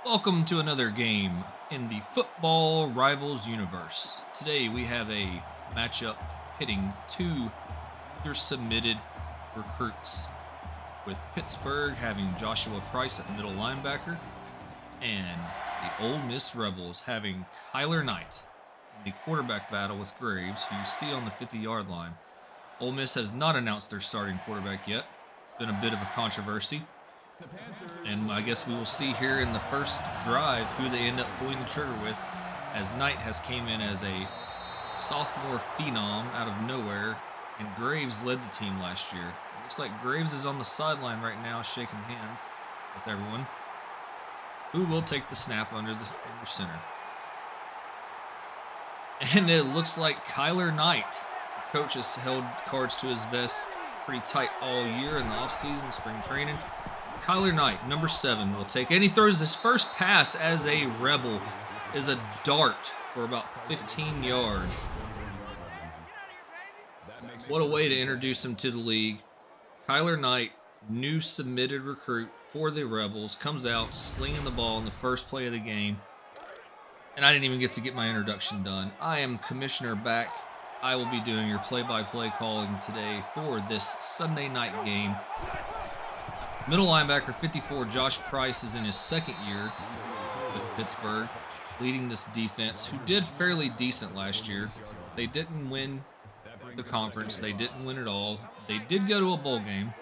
Welcome to another game in the Football Rivals universe. Today we have a matchup pitting two user-submitted recruits, with Pittsburgh having Joshua Price at middle linebacker and the Ole Miss Rebels having Kyler Knight in the quarterback battle with Graves, who you see on the 50-yard line. Ole Miss has not announced their starting quarterback yet. It's been a bit of a controversy. And I guess we will see here in the first drive who they end up pulling the trigger with, as Knight has came in as a sophomore phenom out of nowhere, and Graves led the team last year. It looks like Graves is on the sideline right now shaking hands with everyone. Who will take the snap under center? And it looks like Kyler Knight. The coach has held cards to his vest pretty tight all year in the offseason, spring training. Kyler Knight, number 7, will take, and he throws his first pass as a Rebel, is a dart for about 15 yards. What a way to introduce him to the league. Kyler Knight, new submitted recruit for the Rebels, comes out slinging the ball in the first play of the game. And I didn't even get to get my introduction done. I am Commissioner back. I will be doing your play-by-play calling today for this Sunday night game. Middle linebacker 54, Josh Price, is in his second year with Pittsburgh, leading this defense, who did fairly decent last year. They didn't win the conference. They didn't win it all. They did go to a bowl game.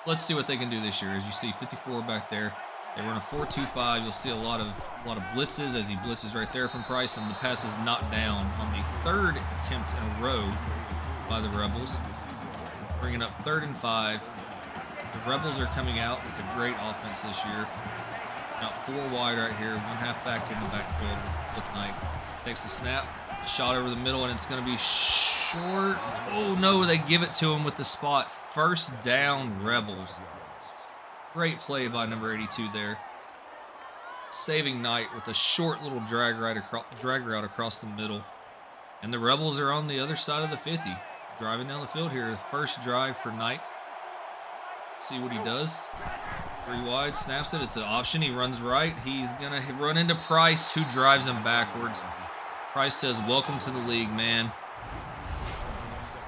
Let's see what they can do this year. As you see, 54 back there. They run a 4-2-5. You'll see a lot of blitzes as he blitzes right there from Price, and the pass is knocked down on the third attempt in a row by the Rebels, bringing up 3rd and 5. The Rebels are coming out with a great offense this year. About 4 wide right here, 1 halfback in the backfield with Knight. Takes the snap, shot over the middle, and it's going to be short. Oh no, they give it to him with the spot. First down, Rebels. Great play by number 82 there. Saving Knight with a short little drag route across the middle. And the Rebels are on the other side of the 50, driving down the field here. The first drive for Knight. See what he does. 3 wide, snaps it. It's an option. He runs right. He's going to run into Price, who drives him backwards. Price says, "Welcome to the league, man."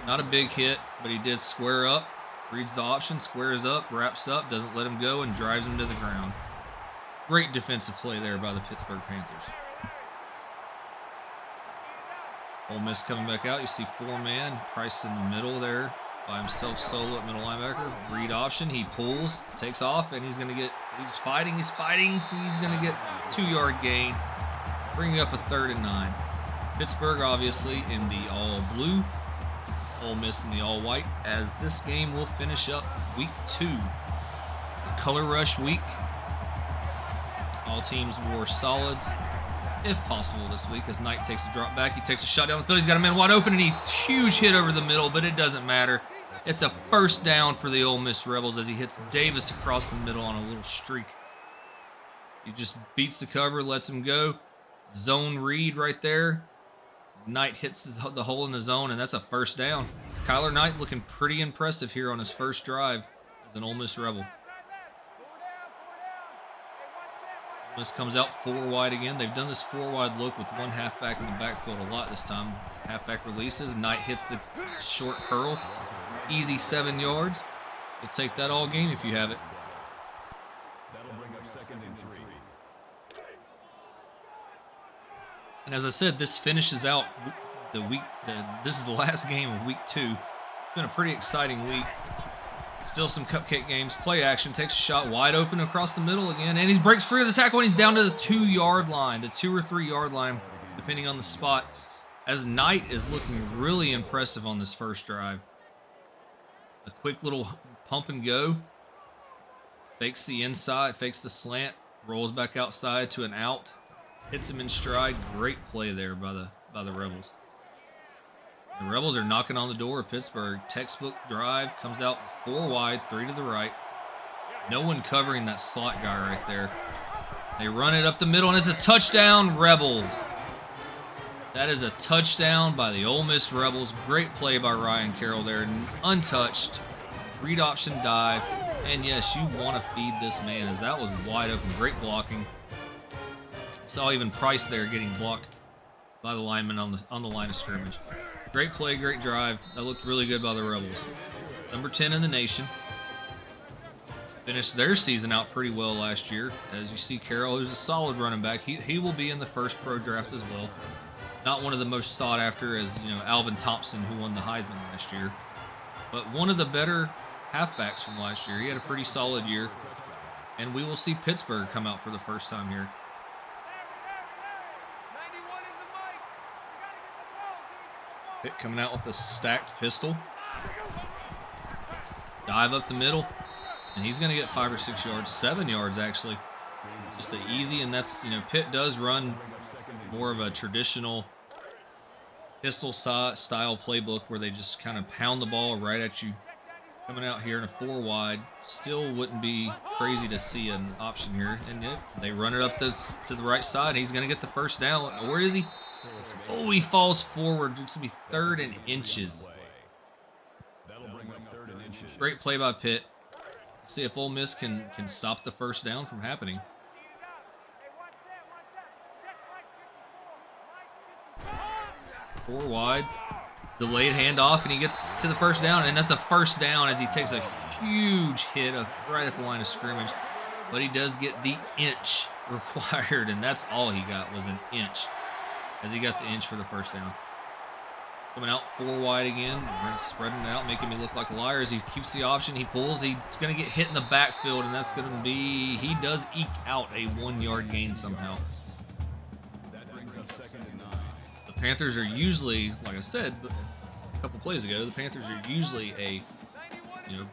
Not a big hit, but he did square up. Reads the option, squares up, wraps up, doesn't let him go, and drives him to the ground. Great defensive play there by the Pittsburgh Panthers. Ole Miss coming back out. You see 4-man. Price in the middle there by himself, solo at middle linebacker. Read option. He pulls, takes off, and he's fighting. He's going to get 2-yard gain, bringing up a 3rd and 9. Pittsburgh, obviously, in the all blue. Ole Miss in the all white, as this game will finish up week 2. Color rush week. All teams wore solids, if possible, this week, as Knight takes a drop back. He takes a shot down the field. He's got a man wide open, and he huge hit over the middle, but it doesn't matter. It's a first down for the Ole Miss Rebels as he hits Davis across the middle on a little streak. He just beats the cover, lets him go. Zone read right there. Knight hits the hole in the zone, and that's a first down. Kyler Knight looking pretty impressive here on his first drive as an Ole Miss Rebel. Ole Miss comes out 4 wide again. They've done this 4 wide look with 1 halfback in the backfield a lot this time. Halfback releases. Knight hits the short curl. Easy 7 yards. You'll take that all game if you have it. That'll bring up 2nd and 3. And as I said, this finishes out the week. This is the last game of week 2. It's been a pretty exciting week. Still some cupcake games. Play action. Takes a shot wide open across the middle again. And he breaks free of the tackle, and he's down to the 2-yard line. The 2 or 3-yard line, depending on the spot. As Knight is looking really impressive on this first drive. A quick little pump and go. Fakes the inside. Fakes the slant. Rolls back outside to an out. Hits him in stride. Great play there by the Rebels. The Rebels are knocking on the door of Pittsburgh. Textbook drive. Comes out 4 wide, 3 to the right. No one covering that slot guy right there. They run it up the middle, and it's a touchdown, Rebels. That is a touchdown by the Ole Miss Rebels. Great play by Ryan Carroll there. Untouched. Read option dive. And yes, you want to feed this man, as that was wide open. Great blocking. Saw even Price there getting blocked by the lineman on the line of scrimmage. Great play, great drive. That looked really good by the Rebels. Number 10 in the nation. Finished their season out pretty well last year. As you see, Carroll, who's a solid running back, he will be in the first pro draft as well. Not one of the most sought after as, Alvin Thompson, who won the Heisman last year. But one of the better halfbacks from last year. He had a pretty solid year. And we will see Pittsburgh come out for the first time here. Pitt coming out with a stacked pistol. Dive up the middle. And he's going to get 5 or 6 yards, 7 yards actually. Just an easy, and that's, Pitt does run more of a traditional pistol style playbook where they just kind of pound the ball right at you. Coming out here in a 4 wide, still wouldn't be crazy to see an option here. And they run it up to the right side. He's going to get the first down. Where is he? Oh, he falls forward. It's going to be 3rd and inches. Great play by Pitt. See if Ole Miss can stop the first down from happening. 4 wide. Delayed handoff, and he gets to the first down, and that's a first down as he takes a huge hit right at the line of scrimmage. But he does get the inch required, and that's all he got was an inch as he got the inch for the first down. Coming out 4 wide again, spreading it out, making me look like a liar as he keeps the option. He pulls, he's going to get hit in the backfield, and that's going to be, he does eke out a 1-yard gain somehow. The Panthers are usually, like I said a couple plays ago, the Panthers are usually a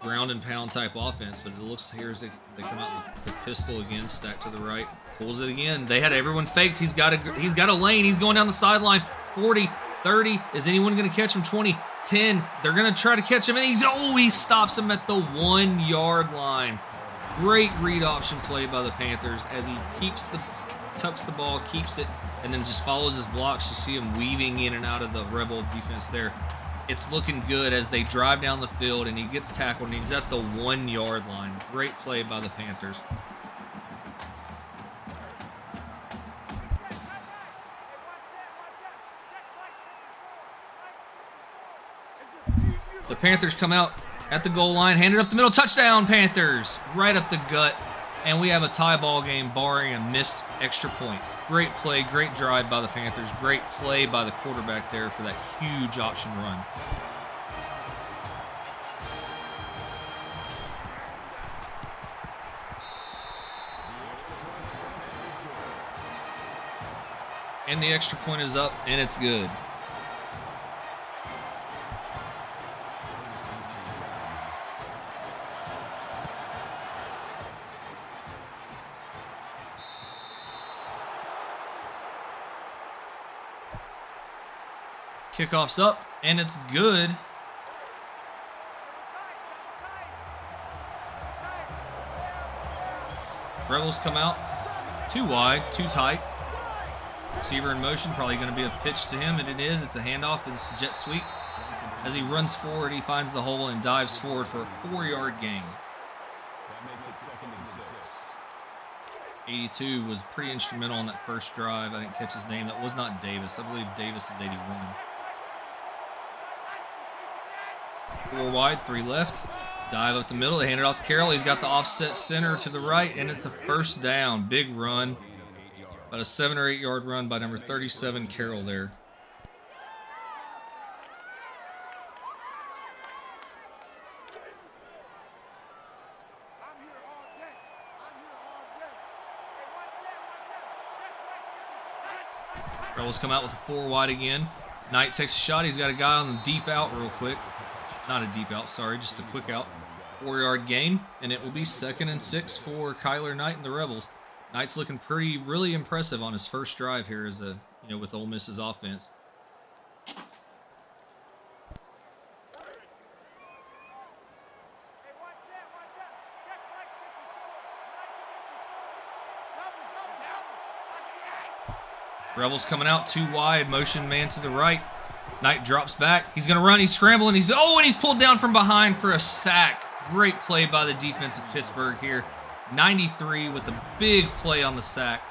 ground and pound type offense, but it looks here as they come out with the pistol again, stacked to the right, pulls it again. They had everyone faked. He's got a lane. He's going down the sideline. 40, 30. Is anyone going to catch him? 20, 10. They're going to try to catch him, and he stops him at the 1-yard line. Great read option play by the Panthers as he tucks the ball, keeps it, and then just follows his blocks. You see him weaving in and out of the Rebel defense there. It's looking good as they drive down the field, and he gets tackled, and he's at the 1-yard line. Great play by the Panthers. The Panthers come out at the goal line, hand it up the middle, touchdown Panthers, right up the gut, and we have a tie ball game barring a missed extra point. Great play, great drive by the Panthers, great play by the quarterback there for that huge option run. And the extra point is up, and it's good. Kickoff's up, and it's good. Rebels come out 2 wide, 2 tight. Receiver in motion, probably going to be a pitch to him, and it is. It's a handoff. It's jet sweep. As he runs forward, he finds the hole and dives forward for a 4-yard gain. That makes it 2nd and 6. 82 was pretty instrumental on that first drive. I didn't catch his name. That was not Davis. I believe Davis is 81. 4 wide, 3 left. Dive up the middle. They hand it off to Carroll. He's got the offset center to the right, and it's a first down. Big run. About a 7 or 8 yard run by number 37, Carroll there. Rebels come out with a 4 wide again. Knight takes a shot. He's got a guy on the deep out real quick. Not a deep out, sorry, just a quick out. 4-yard gain, and it will be 2nd and 6 for Kyler Knight and the Rebels. Knight's looking really impressive on his first drive here as with Ole Miss's offense. Rebels coming out 2 wide, motion man to the right. Knight drops back. He's going to run. He's scrambling. And he's pulled down from behind for a sack. Great play by the defense of Pittsburgh here. 93 with a big play on the sack.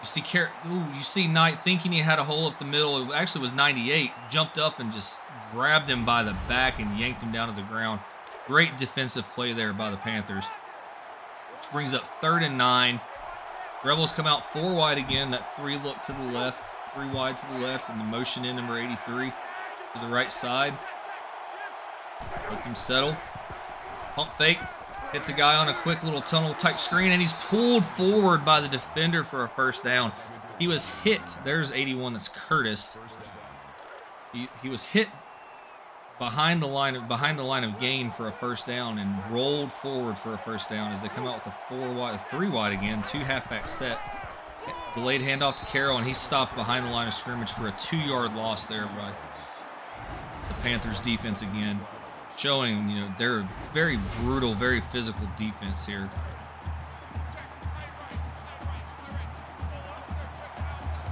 You see Knight thinking he had a hole up the middle. It actually was 98. Jumped up and just grabbed him by the back and yanked him down to the ground. Great defensive play there by the Panthers. Which brings up 3rd and 9. Rebels come out 4 wide again. That 3 look to the left. 3 wide to the left. And the motion in number 83 to the right side. Lets him settle. Pump fake. Hits a guy on a quick little tunnel type screen. And he's pulled forward by the defender for a first down. He was hit. There's 81. That's Curtis. He was hit behind the line of gain for a first down and rolled forward for a first down as they come out with a 3 wide again, 2 halfback set. Delayed handoff to Carroll, and he's stopped behind the line of scrimmage for a 2-yard loss there by the Panthers defense again, showing, you know, they're a very brutal, very physical defense here.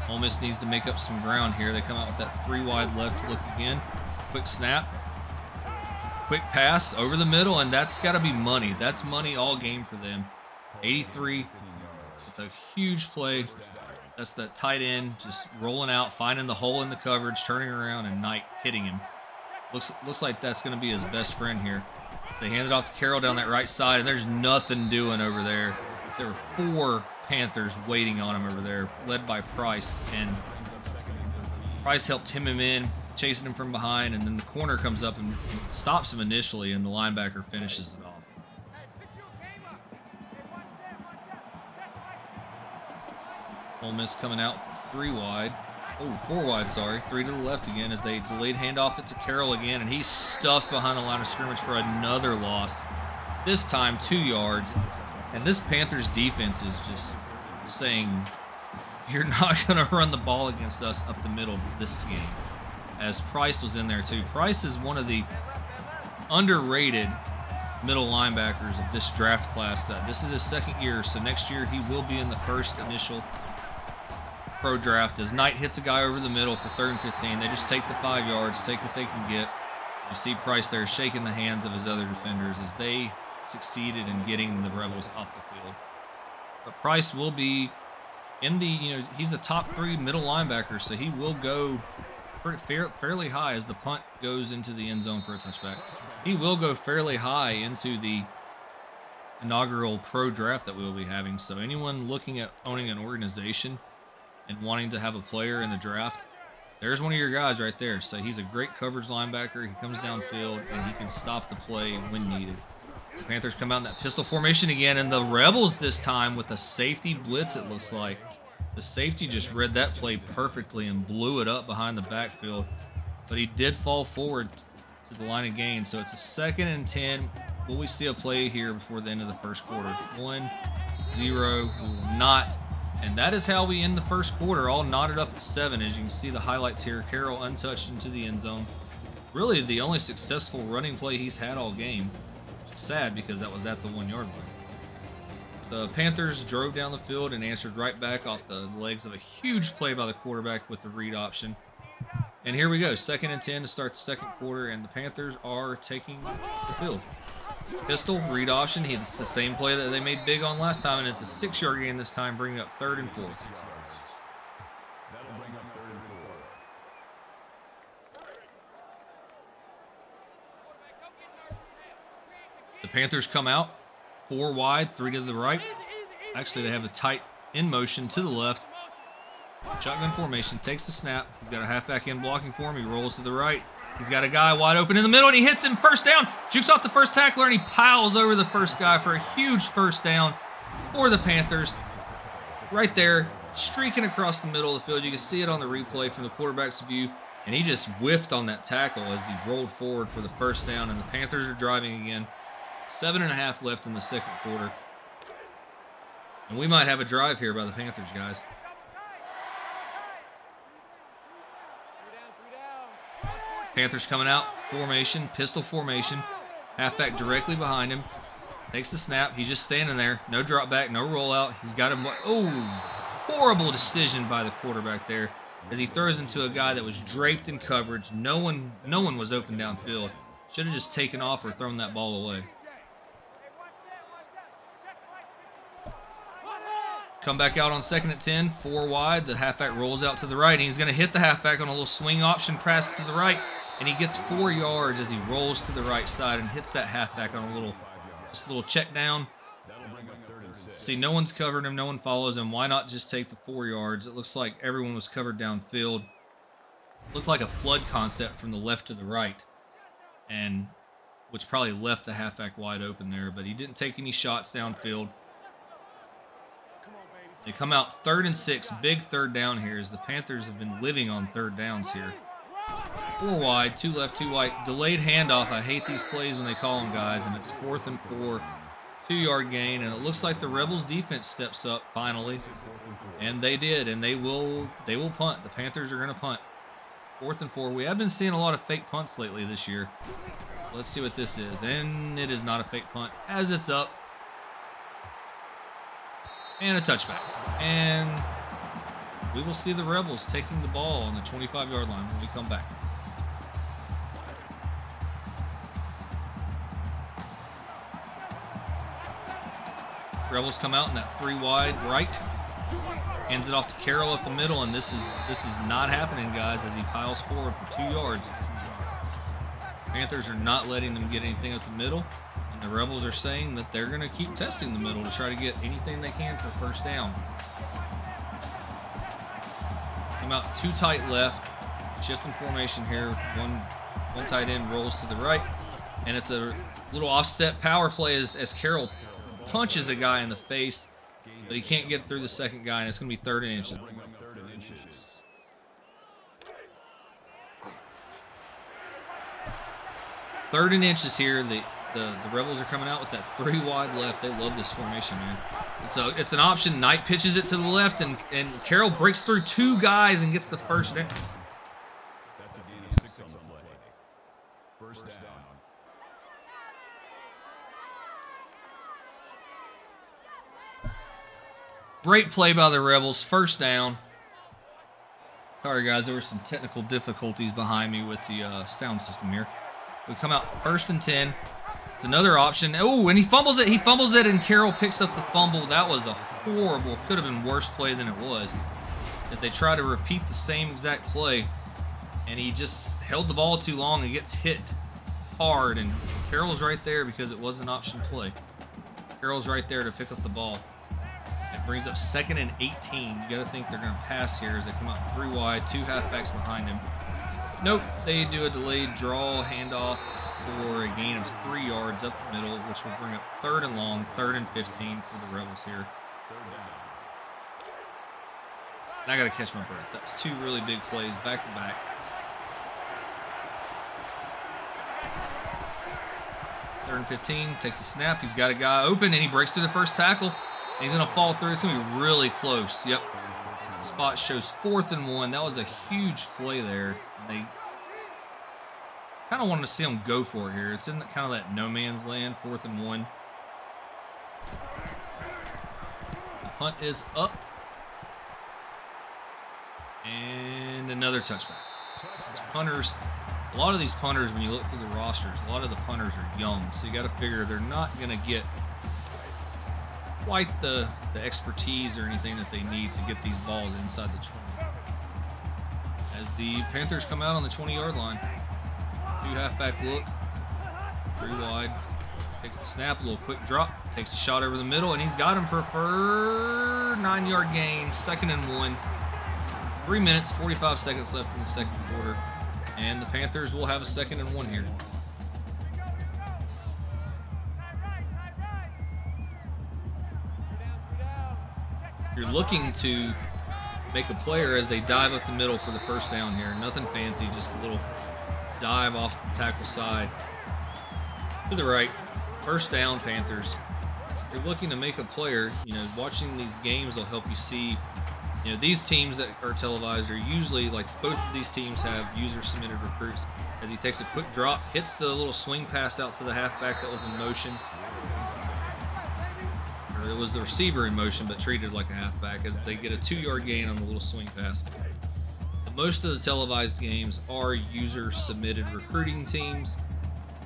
Ole Miss needs to make up some ground here. They come out with that 3 wide left look again. Quick snap. Quick pass over the middle, and that's got to be money. That's money all game for them. 83 with a huge play. That's that tight end just rolling out, finding the hole in the coverage, turning around, and Knight hitting him. Looks like that's going to be his best friend here. They hand it off to Carroll down that right side, and there's nothing doing over there. There were 4 Panthers waiting on him over there, led by Price, and Price helped him in, chasing him from behind, and then the corner comes up and stops him initially, and the linebacker finishes it off. Ole Miss coming out 4 wide, sorry. 3 to the left again as they delayed handoff it to Carroll again, and he's stuffed behind the line of scrimmage for another loss. This time 2 yards, and this Panthers defense is just saying, you're not going to run the ball against us up the middle this game. As Price was in there too. Price is one of the underrated middle linebackers of this draft class. This is his 2nd year, so next year he will be in the first initial pro draft. As Knight hits a guy over the middle for 3rd and 15, they just take the 5 yards, take what they can get. You see Price there shaking the hands of his other defenders as they succeeded in getting the Rebels off the field. But Price will be in the, he's a top 3 middle linebacker, so he will go fairly high as the punt goes into the end zone for a touchback. He will go fairly high into the inaugural pro draft that we will be having. So anyone looking at owning an organization and wanting to have a player in the draft, there's one of your guys right there. So he's a great coverage linebacker. He comes downfield and he can stop the play when needed. The Panthers come out in that pistol formation again, and the Rebels this time with a safety blitz, it looks like. The safety just read that play perfectly and blew it up behind the backfield. But he did fall forward to the line of gain. So it's a 2nd and 10. Will we see a play here before the end of the first quarter? 1-0. We will not. And that is how we end the first quarter, all knotted up at 7. As you can see the highlights here. Carroll untouched into the end zone. Really the only successful running play he's had all game. Sad because that was at the 1-yard line. The Panthers drove down the field and answered right back off the legs of a huge play by the quarterback with the read option. And here we go, 2nd and 10 to start the 2nd quarter, and the Panthers are taking the field. Pistol, read option. It's the same play that they made big on last time, and it's a 6-yard gain this time, bringing up 3rd and 4. That'll bring up 3rd and 4. The Panthers come out 4 wide, 3 to the right. Actually, they have a tight in motion to the left. Shotgun formation, takes the snap. He's got a halfback in blocking for him. He rolls to the right. He's got a guy wide open in the middle, and he hits him. First down. Jukes off the first tackler, and he piles over the first guy for a huge first down for the Panthers. Right there, streaking across the middle of the field. You can see it on the replay from the quarterback's view, and he just whiffed on that tackle as he rolled forward for the first down, and the Panthers are driving again. 7.5 left in the 2nd quarter. And we might have a drive here by the Panthers, guys. Panthers coming out, formation, pistol formation. Halfback directly behind him. Takes the snap. He's just standing there. No drop back, no rollout. He's got him. Oh, horrible decision by the quarterback there as he throws into a guy that was draped in coverage. No one was open downfield. Should have just taken off or thrown that ball away. Come back out on 2nd and 10, 4 wide. The halfback rolls out to the right, and he's going to hit the halfback on a little swing option pass to the right, and he gets 4 yards as he rolls to the right side and hits that halfback on a little check down. See, no one's covered him, no one follows him. Why not just take the 4 yards? It looks like everyone was covered downfield. Looked like a flood concept from the left to the right, and which probably left the halfback wide open there, but he didn't take any shots downfield. They come out 3rd and 6, big 3rd down here, as the Panthers have been living on 3rd downs here. 4 wide, 2 left, 2 right. Delayed handoff. I hate these plays when they call them, guys, and it's 4th and 4. 2-yard gain, and it looks like the Rebels defense steps up finally, and they did, and they will punt. The Panthers are going to punt. 4th and 4. We have been seeing a lot of fake punts lately this year. Let's see what this is, and it is not a fake punt as it's up. And a touchback. And we will see the Rebels taking the ball on the 25-yard line when we come back. Rebels come out in that 3 wide right. Hands it off to Carroll up the middle, and this is not happening, guys, as he piles forward for 2 yards. Panthers are not letting them get anything up the middle. The Rebels are saying that they're going to keep testing the middle to try to get anything they can for 1st down. Come out 2 tight left. Shifting formation here. One tight end rolls to the right. And it's a little offset power play as Carroll punches a guy in the face. But he can't get through the second guy, and it's going to be 3rd and inches. 3rd and inches here. The Rebels are coming out with that 3 wide left. They love this formation, man. It's an option. Knight pitches it to the left, and Carroll breaks through 2 guys and gets the 1st down. That's a gain of 6 on the play. 1st down. Great play by the Rebels. 1st down. Sorry, guys. There were some technical difficulties behind me with the sound system here. We come out 1st and 10. It's another option. Oh, and he fumbles it. He fumbles it, and Carroll picks up the fumble. That was a horrible, could have been worse play than it was. If they try to repeat the same exact play, and he just held the ball too long and gets hit hard, and Carroll's right there because it was an option play. Carroll's right there to pick up the ball. It brings up 2nd and 18. You got to think they're going to pass here as they come out 3 wide, 2 halfbacks behind him. Nope, they do a delayed draw handoff for a gain of 3 yards up the middle, which will bring up 3rd and long, 3rd and 15 for the Rebels here. And I got to catch my breath. That's 2 really big plays back to back. 3rd and 15, takes a snap. He's got a guy open, and he breaks through the first tackle. And he's going to fall through. It's going to be really close. Yep. The spot shows 4th and 1. That was a huge play there. They kind of wanted to see him go for it here. It's in kind of that no man's land, 4th and 1. The punt is up. And another touchback. These punters, a lot of these punters, when you look through the rosters, a lot of the punters are young. So you got to figure they're not going to get quite the expertise or anything that they need to get these balls inside the 20. As the Panthers come out on the 20-yard line. 2 halfback look. 3 wide. Takes the snap, a little quick drop. Takes a shot over the middle, and he's got him for a 9-yard gain. 2nd and 1. 3 minutes, 45 seconds left in the 2nd quarter. And the Panthers will have a 2nd and 1 here. If you're looking to make a player as they dive up the middle for the 1st down here, nothing fancy, just a little dive off the tackle side to the right. 1st down, Panthers. If you're looking to make a player, watching these games will help you see, these teams that are televised are usually, like, both of these teams have user-submitted recruits. As he takes a quick drop, hits the little swing pass out to the halfback that was in motion. Or it was the receiver in motion, but treated like a halfback, as they get a 2-yard gain on the little swing pass. Most of the televised games are user-submitted recruiting teams.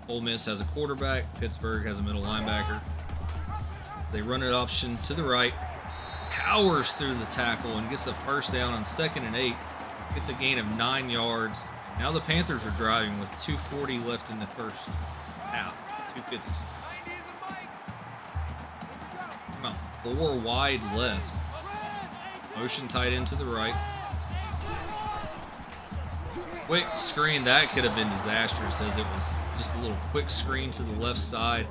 Ole Miss has a quarterback. Pittsburgh has a middle linebacker. They run an option to the right. powers through the tackle and gets a first down on 2nd and 8. Gets a gain of 9 yards. Now the Panthers are driving with 2:40 left in the first half. 2:50. About 4 wide left. Motion tight end to the right. Quick screen. That could have been disastrous as it was just a little quick screen to the left side.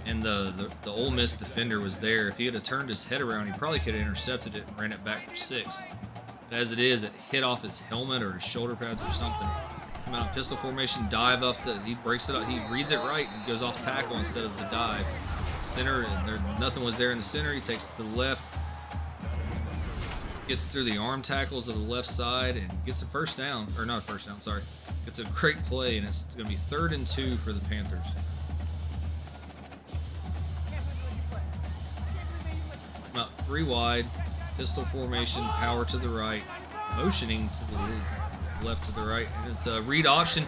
And the Ole Miss defender was there. If he had turned his head around, he probably could have intercepted it and ran it back for 6. But as it is, it hit off his helmet or his shoulder pads or something. Come out pistol formation, dive up. He breaks it up. He reads it right and goes off tackle instead of the dive. Center, and nothing was there in the center. He takes it to the left. Gets through the arm tackles of the left side and gets a first down. Or not a first down, sorry. It's a great play, and it's going to be 3rd and 2 for the Panthers. About 3 wide, pistol formation, power to the right, motioning to the left to the right, and it's a read option.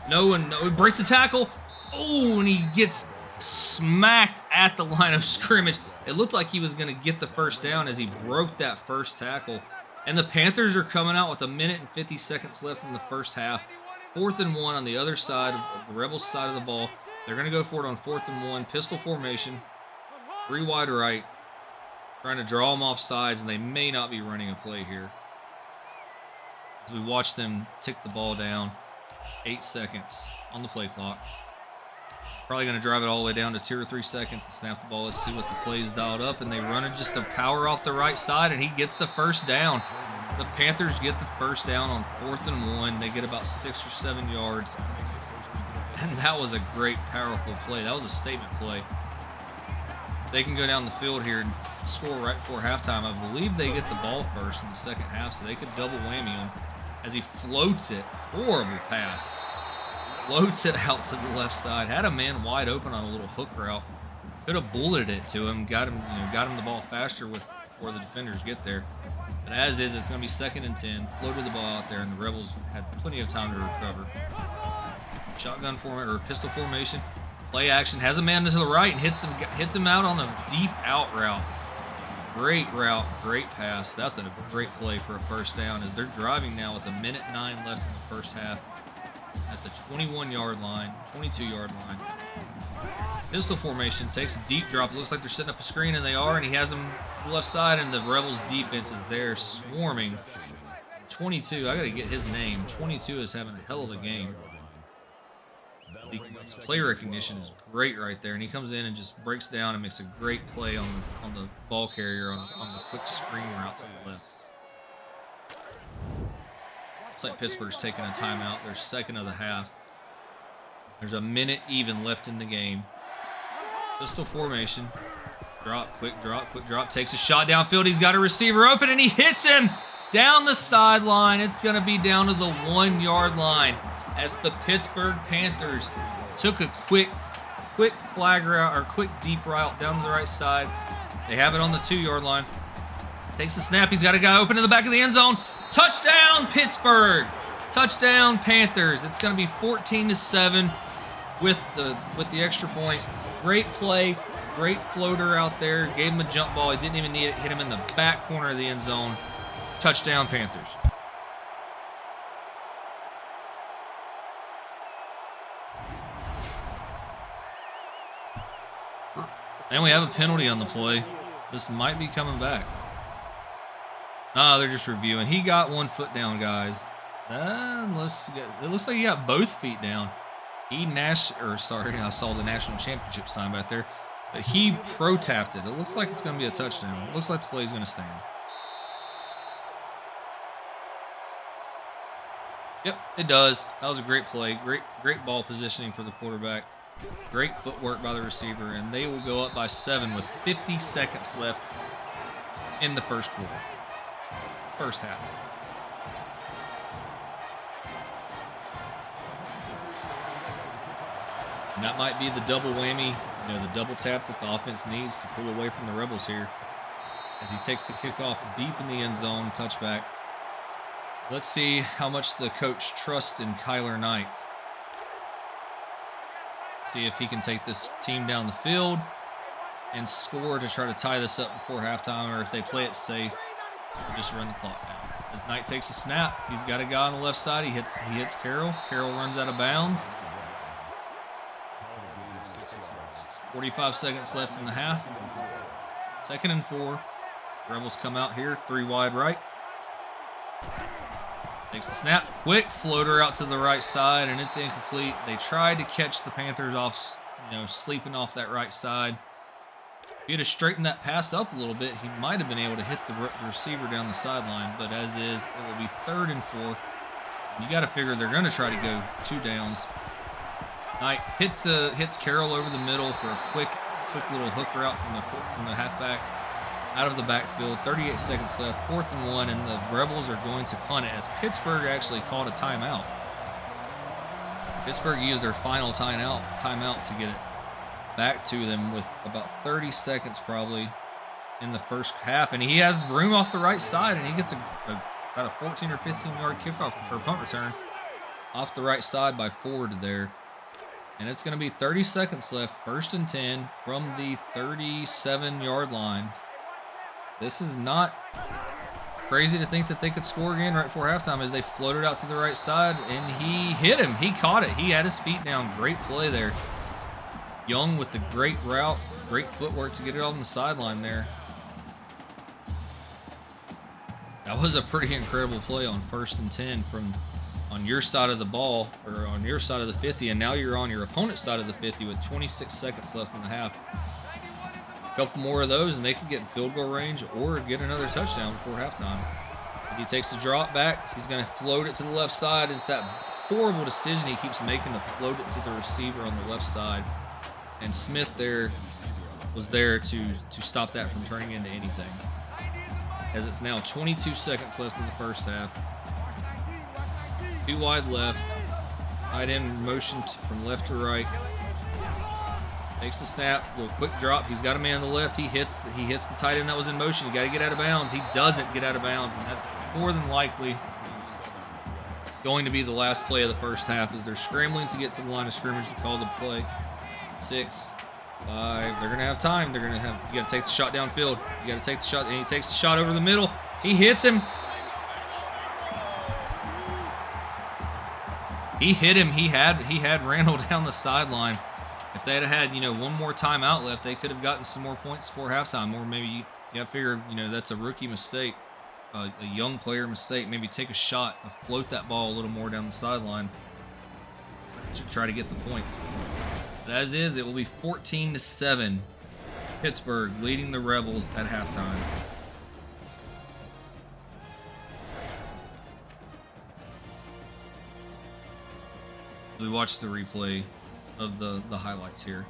No, breaks the tackle. Oh, and he gets smacked at the line of scrimmage. It looked like he was going to get the first down as he broke that first tackle. And the Panthers are coming out with 1 minute and 50 seconds left in the first half. 4th and 1 on the other side, of the Rebels side of the ball. They're going to go for it on 4th and 1, pistol formation, 3 wide right. Trying to draw them off sides, and they may not be running a play here. As we watch them tick the ball down, 8 seconds on the play clock. Probably going to drive it all the way down to 2 or 3 seconds and snap the ball. Let's see what the play's dialed up, and they run it just a power off the right side, and he gets the first down. The Panthers get the first down on 4th and 1. They get about 6 or 7 yards, and that was a great, powerful play. That was a statement play. They can go down the field here and score right before halftime. I believe they get the ball first in the second half, so they could double whammy him as he floats it. Horrible pass. Floats it out to the left side. Had a man wide open on a little hook route. Could have bulleted it to him. Got him the ball faster before the defenders get there. But as is, it's going to be 2nd and 10. Floated the ball out there, and the Rebels had plenty of time to recover. Shotgun formation or pistol formation. Play action, has a man to the right and hits him out on a deep out route. Great route, great pass. That's a great play for a first down as they're driving now with 1 minute 9 left in the first half at the 21-yard line, 22-yard line. Pistol formation, takes a deep drop. It looks like they're setting up a screen, and they are, and he has them to the left side, and the Rebels defense is there swarming. 22, I got to get his name. 22 is having a hell of a game. The play recognition is great right there, and he comes in and just breaks down and makes a great play on the ball carrier on the quick screen route to the left. Looks like Pittsburgh's taking a timeout. They're 2nd of the half. There's 1 minute even left in the game. Pistol formation. Drop, quick drop. Takes a shot downfield. He's got a receiver open, and he hits him down the sideline. It's going to be down to the 1-yard line as the Pittsburgh Panthers took a quick flag route or quick deep route down to the right side. They have it on the 2-yard line. Takes the snap. He's got a guy open in the back of the end zone. Touchdown, Pittsburgh! Touchdown, Panthers. It's going to be 14-7 with the extra point. Great play, great floater out there. Gave him a jump ball. He didn't even need it. Hit him in the back corner of the end zone. Touchdown, Panthers. And we have a penalty on the play. This might be coming back. No, they're just reviewing. He got 1 foot down, guys. It looks like he got both feet down. I saw the national championship sign back there. But he pro-tapped it. It looks like it's going to be a touchdown. It looks like the play is going to stand. Yep, it does. That was a great play. Great ball positioning for the quarterback. Great footwork by the receiver, and they will go up by 7 with 50 seconds left in the first quarter. First half. And that might be the double whammy, the double tap that the offense needs to pull away from the Rebels here. As he takes the kickoff deep in the end zone, touchback. Let's see how much the coach trusts in Kyler Knight. See if he can take this team down the field. and score to try to tie this up before halftime, or if they play it safe, they'll just run the clock down. As Knight takes a snap, he's got a guy on the left side. He hits Carroll. Carroll runs out of bounds. 45 seconds left in the half. 2nd and 4. Rebels come out here, 3 wide right. Takes the snap, quick floater out to the right side, and it's incomplete. They tried to catch the Panthers off, sleeping off that right side. If he'd have straightened that pass up a little bit, he might have been able to hit the receiver down the sideline. But as is, it will be 3rd and 4. You got to figure they're going to try to go 2 downs. Knight hits Carroll over the middle for a quick little hooker out from the halfback out of the backfield. 38 seconds left, 4th and 1, and the Rebels are going to punt it as Pittsburgh actually called a timeout. Pittsburgh used their final timeout to get it back to them with about 30 seconds probably in the first half, and he has room off the right side, and he gets about a 14 or 15 yard kickoff or punt return off the right side by Ford there. And it's going to be 30 seconds left, 1st and 10 from the 37-yard line. This is not crazy to think that they could score again right before halftime as they floated out to the right side, and he hit him. He caught it. He had his feet down. Great play there. Young with the great route, great footwork to get it on the sideline there. That was a pretty incredible play on 1st and 10 from on your side of the ball, or on your side of the 50, and now you're on your opponent's side of the 50 with 26 seconds left in the half. A couple more of those, and they could get in field goal range or get another touchdown before halftime. As he takes the drop back, he's going to float it to the left side. It's that horrible decision he keeps making to float it to the receiver on the left side. And Smith was there to stop that from turning into anything. As it's now 22 seconds left in the first half. 2 wide left. Tight end motion from left to right. Takes the snap, little quick drop. He's got a man on the left. He hits the tight end that was in motion. You got to get out of bounds. He doesn't get out of bounds, and that's more than likely going to be the last play of the first half as they're scrambling to get to the line of scrimmage to call the play. 6, 5. They're going to have time. You got to take the shot downfield. You got to take the shot, and he takes the shot over the middle. He hits him. He hit him. He had Randall down the sideline. If they had had, one more timeout left, they could have gotten some more points before halftime. Or maybe you got to figure, that's a rookie mistake, a young player mistake. Maybe take a shot, float that ball a little more down the sideline to try to get the points. But as is, it will be 14-7. Pittsburgh leading the Rebels at halftime. We watched the replay of the highlights here.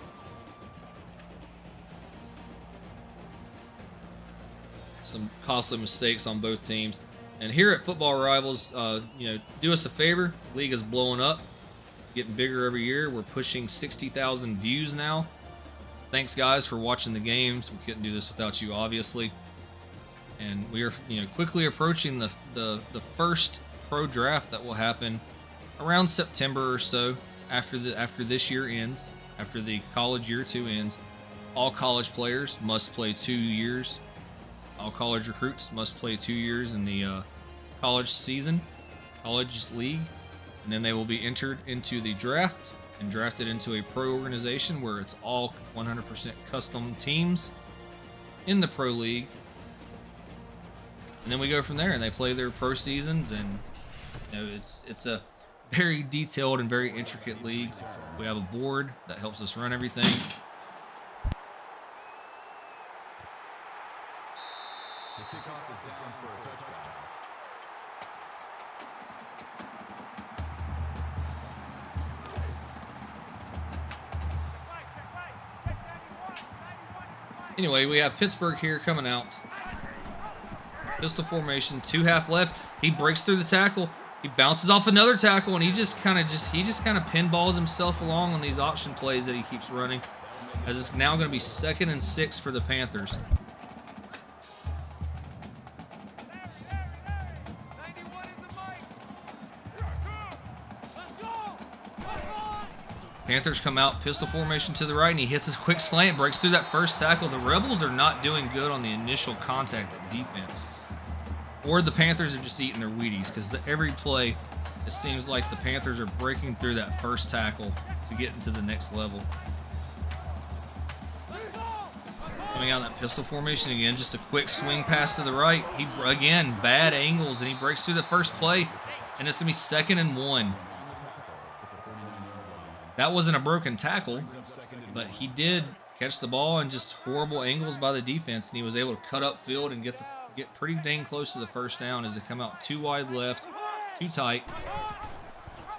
Some costly mistakes on both teams. And here at Football Rivals, do us a favor. The league is blowing up, getting bigger every year. We're pushing 60,000 views now. Thanks, guys, for watching the games. We couldn't do this without you, obviously. And we are, quickly approaching the first pro draft that will happen around September or so, after this year ends, after the college year 2 ends. All college players must play 2 years. All college recruits must play 2 years in the college season, college league, and then they will be entered into the draft and drafted into a pro organization where it's all 100% custom teams in the pro league. And then we go from there, and they play their pro seasons, and it's a very detailed and very intricate league. We have a board that helps us run everything. The kickoff is down for a touchdown. Anyway, we have Pittsburgh here coming out. Pistol formation, 2 half left. He breaks through the tackle. He bounces off another tackle, and he just kind of pinballs himself along on these option plays that he keeps running. As it's now going to be 2nd and 6 for the Panthers. Panthers come out, pistol formation to the right, and he hits his quick slant, breaks through that first tackle. The Rebels are not doing good on the initial contact at defense. Or the Panthers have just eaten their Wheaties, because every play, it seems like the Panthers are breaking through that first tackle to get into the next level. Coming out in that pistol formation again, just a quick swing pass to the right. He, again, bad angles, and he breaks through the first play, and it's going to be 2nd and 1. That wasn't a broken tackle, but he did catch the ball and just horrible angles by the defense, and he was able to cut up field and get pretty dang close to the first down as they come out too wide left, too tight.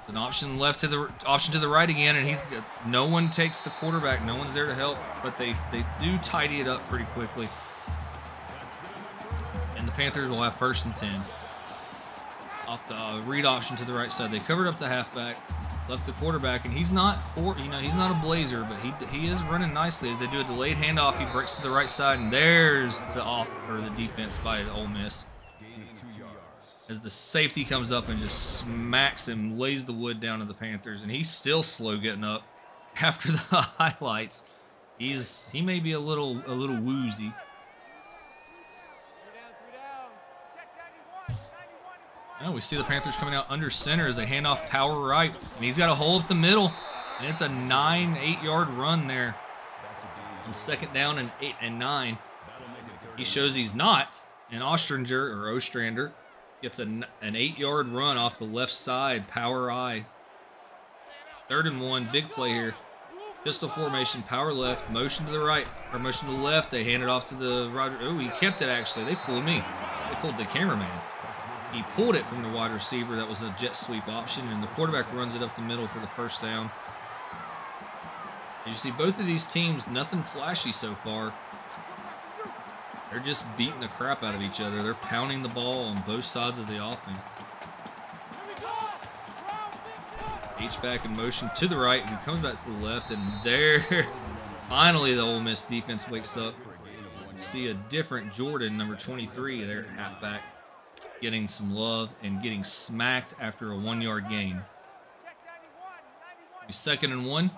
An option left to the option to the right again, and no one takes the quarterback. No one's there to help, but they do tidy it up pretty quickly. And the Panthers will have 1st and 10 off the read option to the right side. They covered up the halfback, left the quarterback, and he's not a blazer, but he is running nicely as they do a delayed handoff. He breaks to the right side, and there's the defense by Ole Miss. As the safety comes up and just smacks him, lays the wood down to the Panthers, and he's still slow getting up after the highlights. He may be a little woozy. Now we see the Panthers coming out under center as they hand off power right, and he's got a hole up the middle, and it's a 8-yard run there on 2nd down and 8 and 9. He shows he's not, and Ostrander gets an 8-yard run off the left side, power I. 3rd and 1, big play here. Pistol formation, power left, motion to the right, or motion to the left. They hand it off to the right. Oh, he kept it actually. They fooled me. They fooled the cameraman. He pulled it from the wide receiver. That was a jet sweep option, and the quarterback runs it up the middle for the 1st down. And you see both of these teams, nothing flashy so far. They're just beating the crap out of each other. They're pounding the ball on both sides of the offense. H-back in motion to the right, and he comes back to the left, and there, finally the Ole Miss defense wakes up. You see a different Jordan, number 23, there at halfback, getting some love and getting smacked after a 1-yard gain. 2nd and 1.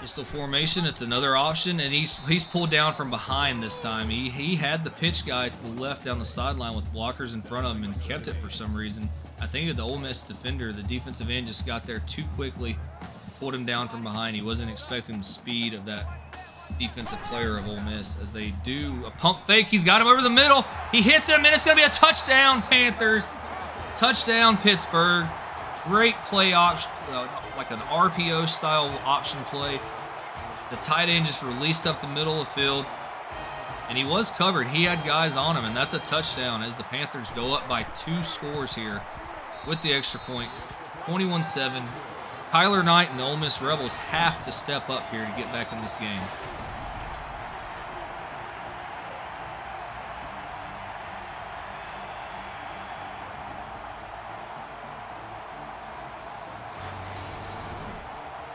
Pistol formation, it's another option, and he's pulled down from behind this time. He had the pitch guy to the left down the sideline with blockers in front of him and kept it for some reason. I think the Ole Miss defender, the defensive end, just got there too quickly, pulled him down from behind. He wasn't expecting the speed of that defensive player of Ole Miss as they do a pump fake. He's got him over the middle. He hits him, and it's going to be a touchdown, Panthers. Touchdown, Pittsburgh. Great play option, like an RPO-style option play. The tight end just released up the middle of the field, and he was covered. He had guys on him, and that's a touchdown as the Panthers go up by 2 scores here with the extra point, 21-7. Kyler Knight and the Ole Miss Rebels have to step up here to get back in this game.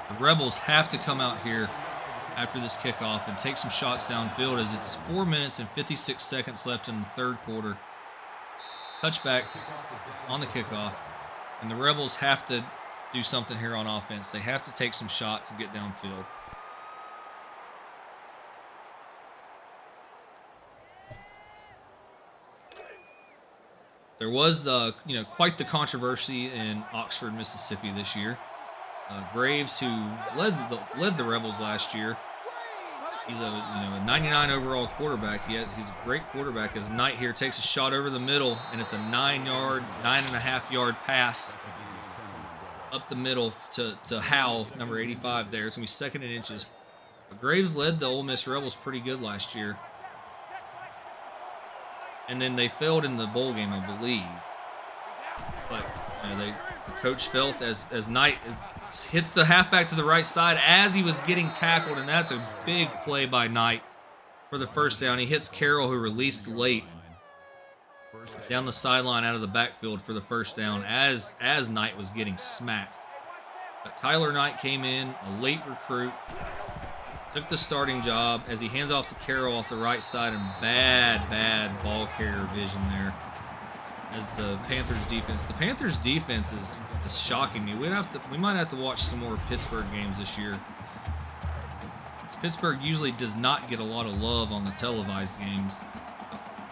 The Rebels have to come out here after this kickoff and take some shots downfield as it's 4 minutes and 56 seconds left in the 3rd quarter. Touchback on the kickoff, and the Rebels have to do something here on offense. They have to take some shots and get downfield. There was, quite the controversy in Oxford, Mississippi this year. Graves, who led the Rebels last year, he's a 99 overall quarterback. He's a great quarterback. As Knight here takes a shot over the middle, and it's a 9.5 yard pass up the middle to Howell, number 85 there. It's going to be 2nd and inches. But Graves led the Ole Miss Rebels pretty good last year. And then they failed in the bowl game, I believe. But the coach felt as Knight hits the halfback to the right side as he was getting tackled, and that's a big play by Knight for the 1st down. He hits Carroll, who released late, down the sideline out of the backfield for the 1st down as Knight was getting smacked. But Kyler Knight came in, a late recruit, took the starting job as he hands off to Carroll off the right side, and bad ball carrier vision there. as the Panthers defense. The Panthers defense is shocking me. We might have to watch some more Pittsburgh games this year. Pittsburgh usually does not get a lot of love on the televised games.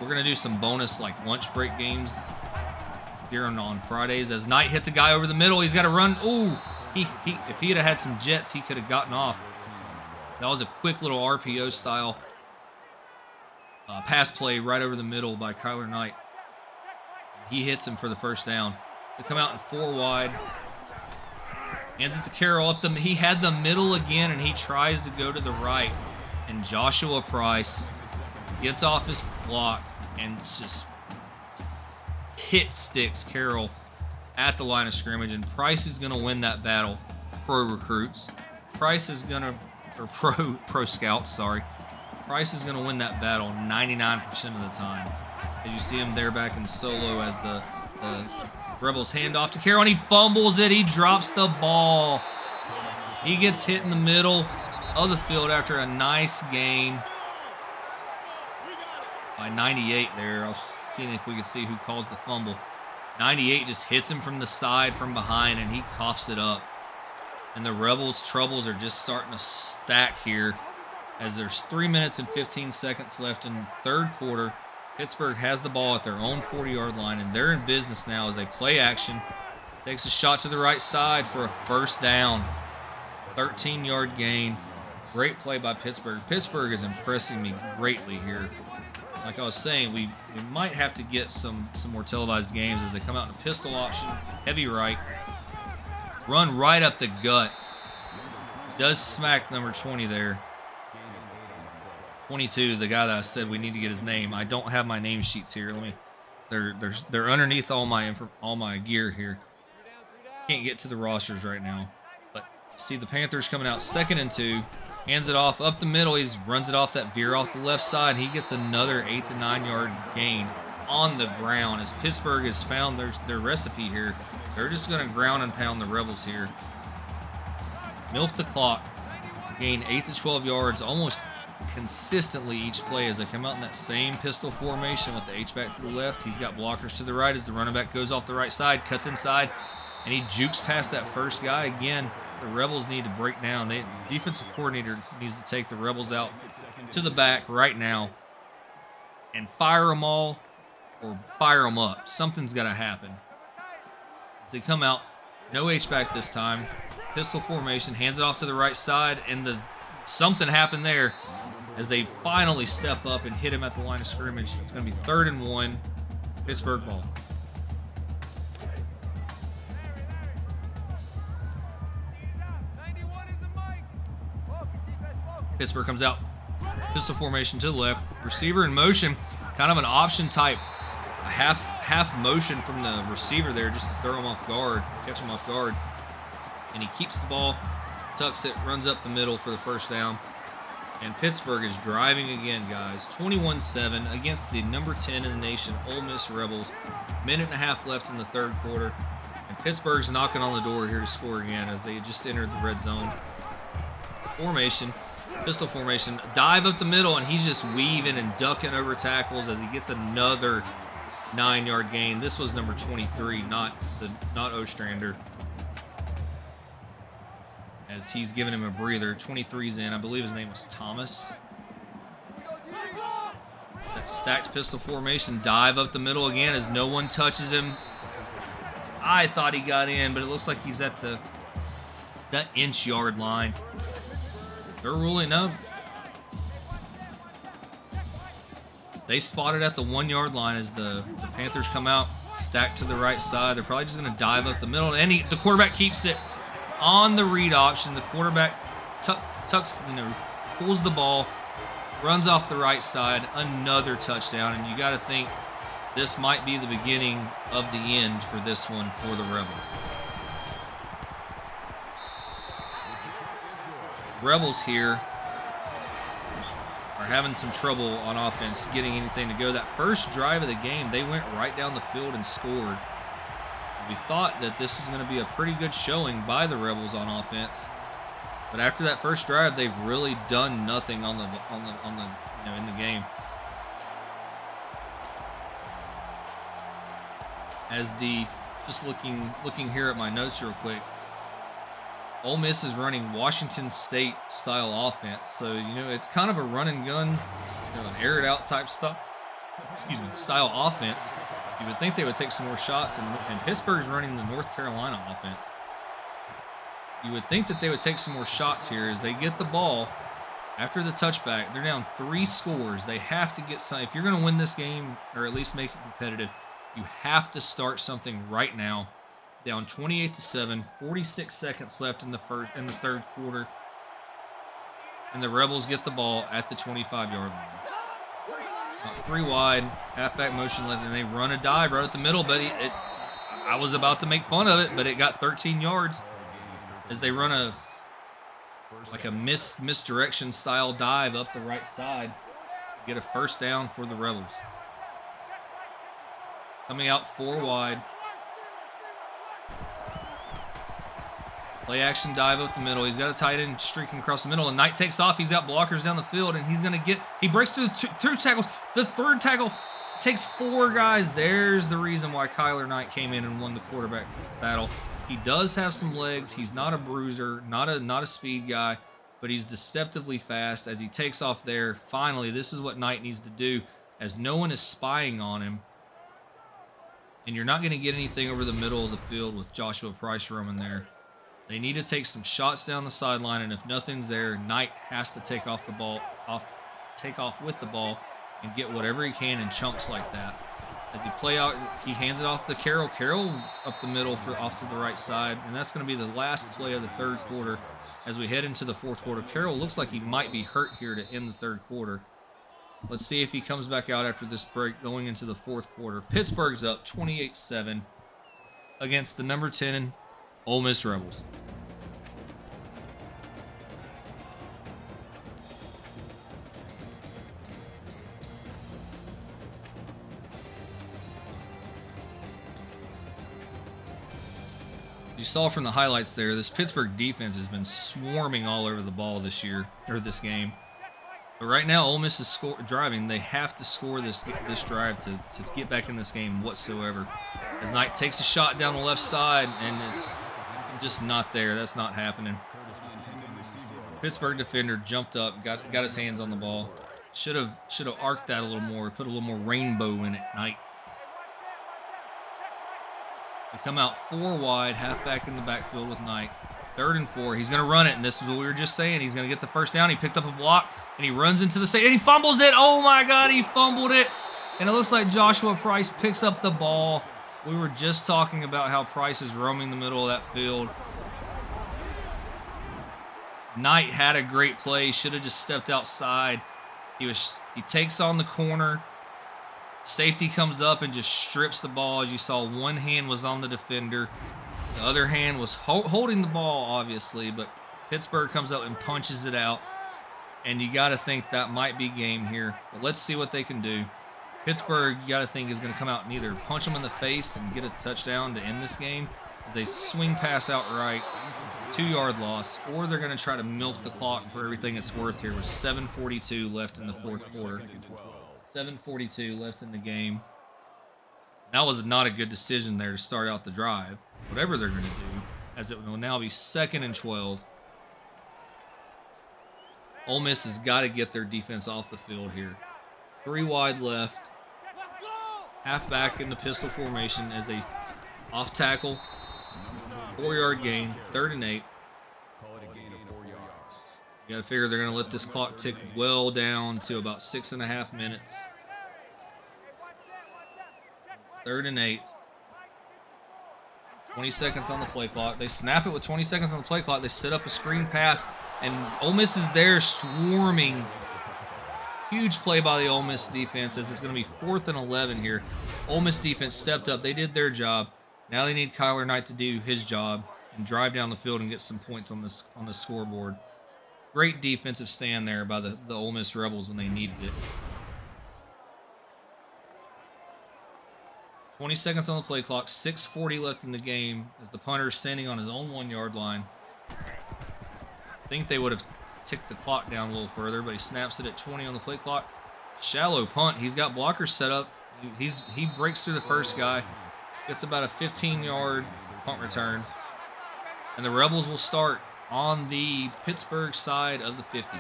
We're gonna do some bonus like lunch break games here on Fridays. As Knight hits a guy over the middle, he's got to run. Ooh, if he had some jets, he could have gotten off. That was a quick little RPO style pass play right over the middle by Kyler Knight. He hits him for the first down. So come out in 4 wide. Hands it to Carroll he had the middle again, and he tries to go to the right. And Joshua Price gets off his block and just hit sticks Carroll at the line of scrimmage. And Price is going to win that battle. Pro recruits. Price is going to, or pro scouts, sorry. Price is going to win that battle 99% of the time. As you see him there back in solo as the Rebels hand off to Carroll, and he fumbles it. He drops the ball. He gets hit in the middle of the field after a nice gain by 98 there. I was seeing if we could see who calls the fumble. 98 just hits him from the side, from behind, and he coughs it up. And the Rebels' troubles are just starting to stack here as there's 3 minutes and 15 seconds left in the third quarter. Pittsburgh has the ball at their own 40-yard line, and they're in business now as they play action. Takes a shot to the right side for a first down. 13-yard gain. Great play by Pittsburgh. Pittsburgh is impressing me greatly here. Like I was saying, we might have to get some more televised games as they come out in a pistol option. Heavy right. Run right up the gut. Does smack number 20 there. 22, the guy that I said we need to get his name. I don't have my name sheets here. They're underneath all my gear here. Can't get to the rosters right now. But see the Panthers coming out 2nd and 2. Hands it off up the middle. He runs it off that veer off the left side. He gets another 8 to 9 yard gain on the ground as Pittsburgh has found their recipe here. They're just going to ground and pound the Rebels here. Milk the clock. Gain 8 to 12 yards almost consistently each play as they come out in that same pistol formation with the H-back to the left. He's got blockers to the right as the running back goes off the right side, cuts inside, and he jukes past that first guy again. The Rebels need to break down. The defensive coordinator needs to take the Rebels out to the back right now and fire them all or fire them up. Something's got to happen. As they come out, no H-back this time. Pistol formation, hands it off to the right side, and something happened there as they finally step up and hit him at the line of scrimmage. It's going to be 3rd and 1, Pittsburgh ball. Pittsburgh comes out, pistol formation to the left, receiver in motion, kind of an option type, a half motion from the receiver there just to throw him off guard, catch him off guard. And he keeps the ball, tucks it, runs up the middle for the first down. And Pittsburgh is driving again, guys. 21-7 against the number 10 in the nation, Ole Miss Rebels. Minute and a half left in the third quarter. And Pittsburgh's knocking on the door here to score again as they just entered the red zone. Formation, pistol formation, dive up the middle, and he's just weaving and ducking over tackles as he gets another 9-yard gain. This was number 23, not Ostrander. As he's giving him a breather. 23's in. I believe his name was Thomas. That stacked pistol formation. Dive up the middle again as no one touches him. I thought he got in, but it looks like he's at that inch-yard line. They're ruling no. They spot it at the 1-yard line as the Panthers come out, stacked to the right side. They're probably just going to dive up the middle. And the quarterback keeps it. On the read option, the quarterback pulls the ball, runs off the right side, another touchdown, and you got to think this might be the beginning of the end for this one for the Rebels. Rebels here are having some trouble on offense getting anything to go. That first drive of the game, they went right down the field and scored. We thought that this was going to be a pretty good showing by the Rebels on offense, but after that first drive, they've really done nothing in the game. just looking here at my notes real quick. Ole Miss is running Washington State style offense, so it's kind of a run and gun, an air it out type stuff. Style offense. So you would think they would take some more shots, and Pittsburgh's running the North Carolina offense. You would think that they would take some more shots here as they get the ball after the touchback. They're down 3 scores. They have to get some. If you're going to win this game or at least make it competitive, you have to start something right now. Down 28-7, 46 seconds left in the third quarter, and the Rebels get the ball at the 25-yard line. About 3 wide, halfback motion left, and they run a dive right at the middle. But I was about to make fun of it, but it got 13 yards as they run a misdirection style dive up the right side to get a first down for the Rebels. Coming out 4 wide. Play action dive up the middle. He's got a tight end streaking across the middle, and Knight takes off. He's got blockers down the field, and he's going to he breaks through the 2 tackles. The 3rd tackle takes 4 guys. There's the reason why Kyler Knight came in and won the quarterback battle. He does have some legs. He's not a bruiser, not a speed guy, but he's deceptively fast as he takes off there. Finally, this is what Knight needs to do as no one is spying on him. And you're not going to get anything over the middle of the field with Joshua Price roaming there. They need to take some shots down the sideline, and if nothing's there, Knight has to take off with the ball and get whatever he can in chunks like that. As he hands it off to Carroll. Carroll up the middle off to the right side, and that's going to be the last play of the third quarter as we head into the fourth quarter. Carroll looks like he might be hurt here to end the third quarter. Let's see if he comes back out after this break going into the fourth quarter. Pittsburgh's up 28-7 against the number 10 Ole Miss Rebels. You saw from the highlights there, this Pittsburgh defense has been swarming all over the ball this game. But right now, Ole Miss is driving. They have to score this drive to get back in this game whatsoever. As Knight takes a shot down the left side, and it's just not there. That's not happening. Pittsburgh defender jumped up, got his hands on the ball. Should have arced that a little more, put a little more rainbow in it. Knight. They come out 4 wide, halfback in the backfield with Knight. 3rd and 4. He's going to run it, and this is what we were just saying. He's going to get the first down. He picked up a block, and he runs into the safety, and he fumbles it. Oh, my God, he fumbled it. And it looks like Joshua Price picks up the ball. We were just talking about how Price is roaming the middle of that field. Knight had a great play. Should have just stepped outside. He takes on the corner. Safety comes up and just strips the ball. As you saw, one hand was on the defender. The other hand was holding the ball, obviously, but Pittsburgh comes up and punches it out. And you got to think that might be game here. But let's see what they can do. Pittsburgh, you got to think, is going to come out and either punch them in the face and get a touchdown to end this game. As they swing pass outright, 2-yard loss, or they're going to try to milk the clock for everything it's worth here with 7:42 left in the fourth quarter. 7:42 left in the game. That was not a good decision there to start out the drive, whatever they're going to do, as it will now be 2nd and 12. Ole Miss has got to get their defense off the field here. 3 wide left. Halfback in the pistol formation as a off tackle. 4-yard gain, 3rd and 8. You got to figure they're going to let this clock tick well down to about 6.5 minutes. 3rd and 8. 20 seconds on the play clock. They snap it with 20 seconds on the play clock. They set up a screen pass, and Ole Miss is there swarming. Huge play by the Ole Miss defense as it's going to be 4th and 11 here. Ole Miss defense stepped up. They did their job. Now they need Kyler Knight to do his job and drive down the field and get some points on the scoreboard. Great defensive stand there by the Ole Miss Rebels when they needed it. 20 seconds on the play clock, 6:40 left in the game as the punter is standing on his own 1-yard line. I think they would have ticked the clock down a little further, but he snaps it at 20 on the play clock. Shallow punt. He's got blockers set up. He breaks through the first guy, Gets about a 15-yard punt return. And the Rebels will start on the Pittsburgh side of the 50.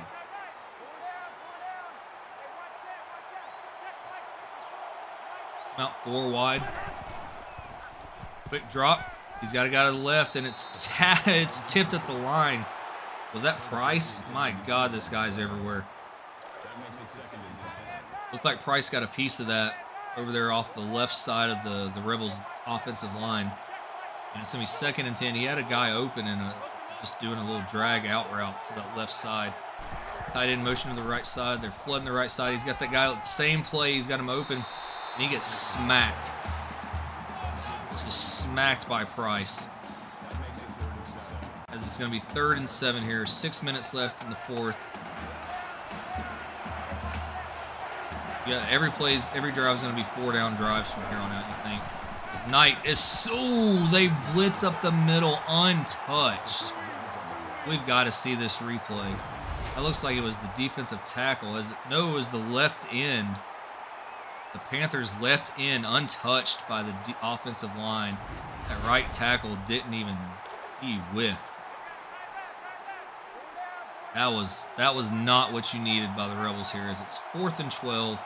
Out 4 wide. Quick drop. He's got a guy to the left, and it's tipped at the line. Was that Price? My God, this guy's everywhere. Looked like Price got a piece of that over there off the left side of the Rebels' offensive line. And it's going to be 2nd and 10. He had a guy open and just doing a little drag out route to that left side. Tight end motion to the right side. They're flooding the right side. He's got that guy, same play. He's got him open, and he gets smacked. Just smacked by Price. As it's going to be 3rd and 7 here. 6 minutes left in the 4th. Yeah, every drive is going to be 4-down drives from here on out, you think. Knight is they blitz up the middle untouched. We've got to see this replay. That looks like it was the defensive tackle. No, it was the left end. The Panthers' left end untouched by the offensive line. That right tackle didn't even, he whiffed. That was not what you needed by the Rebels here, as it's 4th and 12.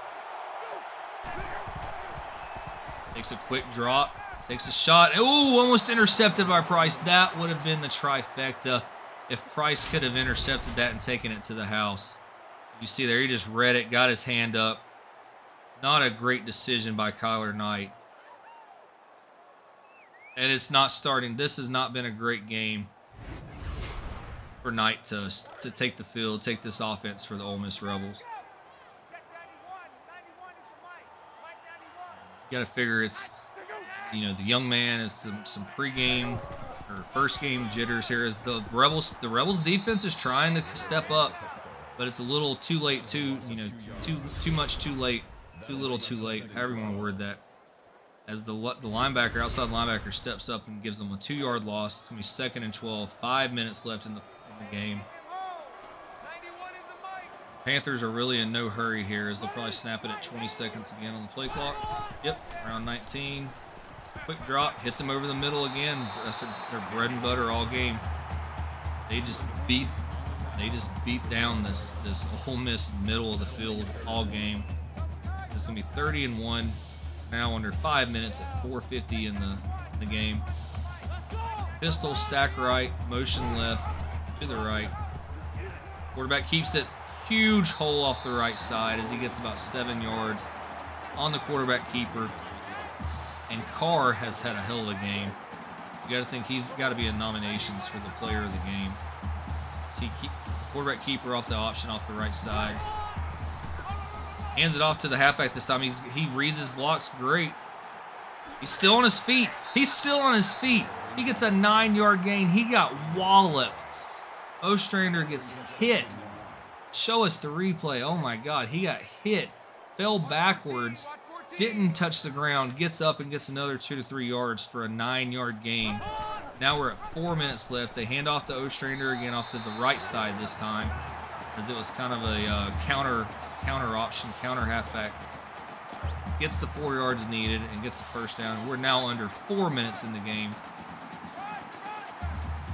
Takes a quick drop, takes a shot. Ooh, almost intercepted by Price. That would have been the trifecta if Price could have intercepted that and taken it to the house. You see there, he just read it, got his hand up. Not a great decision by Kyler Knight. And it's not starting. This has not been a great game for Knight to take the field, take this offense for the Ole Miss Rebels. You got to figure it's, the young man is some pregame or first game jitters here as the Rebels defense is trying to step up, but it's a little too late, too much too late, too little too late, however you want to word that. As the linebacker, outside linebacker, steps up and gives them a 2-yard loss. It's going to be 2nd and 12, 5 minutes left in the game. Panthers are really in no hurry here, as they'll probably snap it at 20 seconds again on the play clock. Yep, around 19. Quick drop, hits him over the middle again. That's their bread and butter all game. They just beat down this Ole Miss middle of the field all game. It's gonna be 30 and 1. Now under 5 minutes at 4:50 in the game. Pistol stack right, motion left to the right. Quarterback keeps it. Huge hole off the right side as he gets about 7 yards on the quarterback keeper. And Carr has had a hell of a game. You got to think he's got to be in nominations for the player of the game. Quarterback keeper off the option off the right side. Hands it off to the halfback this time. He reads his blocks great. He's still on his feet. He's still on his feet. He gets a 9-yard gain. He got walloped. Ostrander gets hit. Show us the replay. Oh my God, he got hit, fell backwards, didn't touch the ground, gets up and gets another 2 to 3 yards for a 9-yard gain. Now we're at 4 minutes left. They hand off to Ostrander again off to the right side this time, as it was kind of a counter option, counter halfback. Gets the 4 yards needed and gets the first down. We're now under 4 minutes in the game.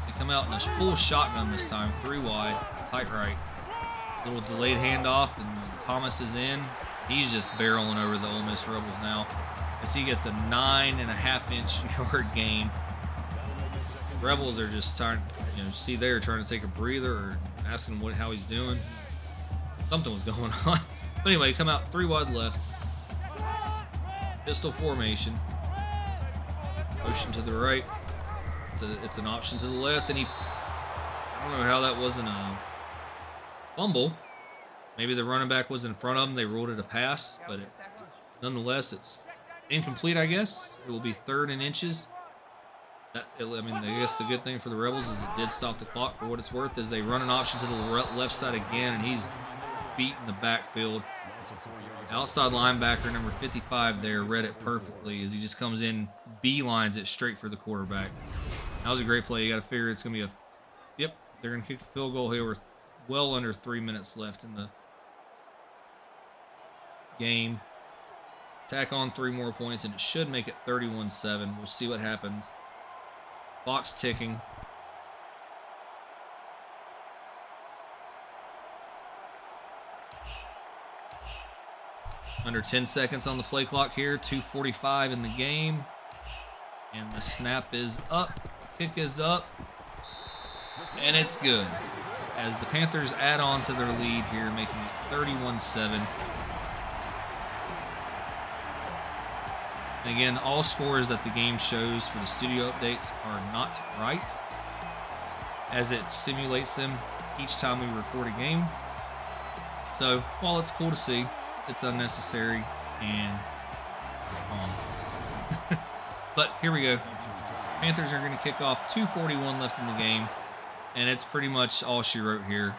They come out in a full shotgun this time, 3 wide, tight right. Little delayed handoff, and Thomas is in. He's just barreling over the Ole Miss Rebels now as he gets a 9.5-inch yard gain. The Rebels are just trying, see they're trying to take a breather or asking how he's doing. Something was going on. But anyway, come out 3 wide left. Pistol formation. Motion to the right. It's an option to the left, and I don't know how that wasn't a fumble. Maybe the running back was in front of him. They ruled it a pass, but nonetheless, it's incomplete, I guess. It will be 3rd and inches. I guess the good thing for the Rebels is it did stop the clock for what it's worth, as they run an option to the left side again, and he's beat in the backfield. Outside linebacker, number 55 there, read it perfectly as he just comes in, beelines it straight for the quarterback. That was a great play. You got to figure it's going to be they're going to kick the field goal here with well under 3 minutes left in the game. Tack on 3 more points, and it should make it 31-7. We'll see what happens. Clock's ticking. Under 10 seconds on the play clock here. 2:45 in the game. And the snap is up. Kick is up. And it's good. As the Panthers add on to their lead here, making it 31-7. And again, all scores that the game shows for the studio updates are not right, as it simulates them each time we record a game. So, while it's cool to see, it's unnecessary and wrong. But here we go. Panthers are going to kick off. 2:41 left in the game, and it's pretty much all she wrote here.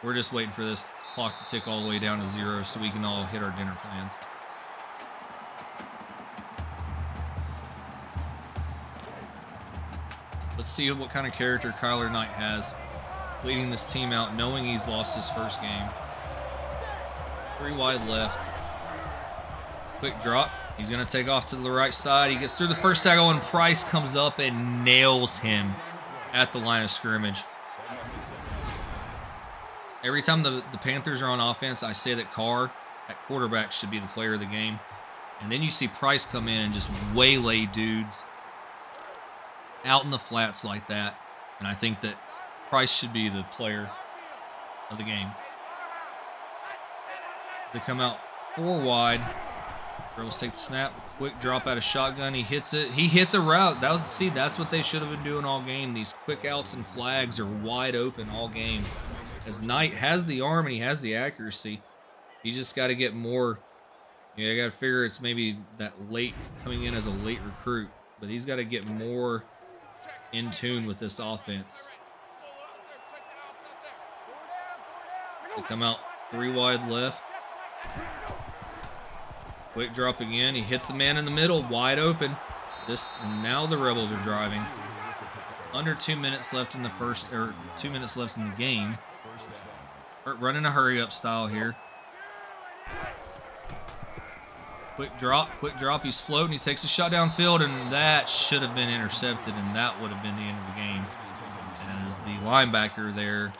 We're just waiting for this clock to tick all the way down to 0 so we can all hit our dinner plans. Let's see what kind of character Kyler Knight has, leading this team out, knowing he's lost his first game. 3 wide left. Quick drop. He's going to take off to the right side. He gets through the first tackle, and Price comes up and nails him at the line of scrimmage. Every time the Panthers are on offense, I say that Carr at quarterback should be the player of the game. And then you see Price come in and just waylay dudes out in the flats like that. And I think that Price should be the player of the game. They come out 4 wide. Rebels take the snap. Quick drop out of shotgun. He hits it. He hits a route. That's what they should have been doing all game. These quick outs and flags are wide open all game. As Knight has the arm and he has the accuracy, you just got to get more. You got to figure it's maybe that late, coming in as a late recruit, but he's got to get more in tune with this offense. They come out 3 wide left. Quick drop again. He hits the man in the middle, wide open. And now the Rebels are driving. Under 2 minutes left in the 2 minutes left in the game. Running a hurry-up style here. Quick drop. He's floating. He takes a shot downfield, and that should have been intercepted, and that would have been the end of the game. As the linebacker there,